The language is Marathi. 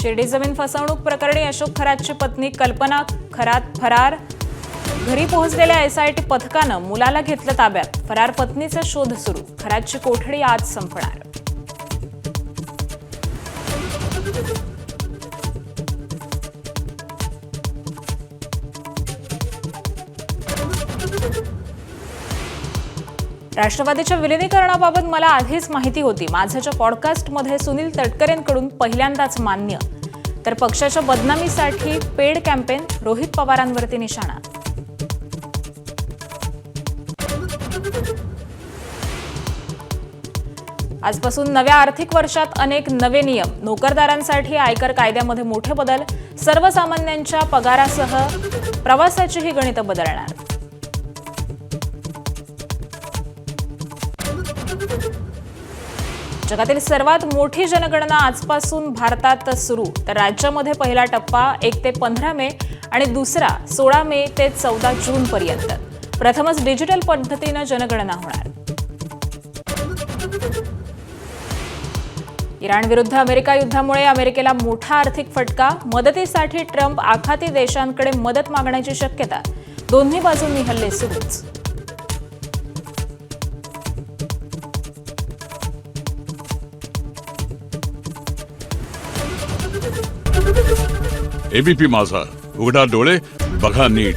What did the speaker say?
शिर्डी जमीन फसवणूक प्रकरणी अशोक खरातची पत्नी कल्पना खरात फरार. घरी पोहोचलेल्या एसआयटी पथकानं मुलाला घेतलं ताब्यात. फरार पत्नीचा शोध सुरू. खरातची कोठडी आज संपणार. राष्ट्रवादीच्या विलिनीकरणाबाबत मला आधीच माहिती होती. माझ्याच्या पॉडकास्टमध्ये सुनील तटकरेंकडून पहिल्यांदाच मान्य. तर पक्षाच्या बदनामीसाठी पेड कॅम्पेन. रोहित पवारांवरती निशाणा. आजपासून नव्या आर्थिक वर्षात अनेक नवे नियम. नोकरदारांसाठी आयकर कायद्यामध्ये मोठे बदल. सर्वसामान्यांच्या पगारासह प्रवासाचीही गणितं बदलणार. जगातील सर्वात मोठी जनगणना आजपासून भारतात सुरू. तर राज्यामध्ये पहिला टप्पा 1 ते 15 मे आणि दुसरा 16 मे ते 14 जून पर्यंत. प्रथमच डिजिटल पद्धतीनं जनगणना होणार. इराण विरुद्ध अमेरिका युद्धामुळे अमेरिकेला मोठा आर्थिक फटका. मदतीसाठी ट्रम्प आखाती देशांकडे मदत मागण्याची शक्यता. दोन्ही बाजूंनी हल्ले सुरूच. एबीपी माझा, उघडा डोळे बघा नीट.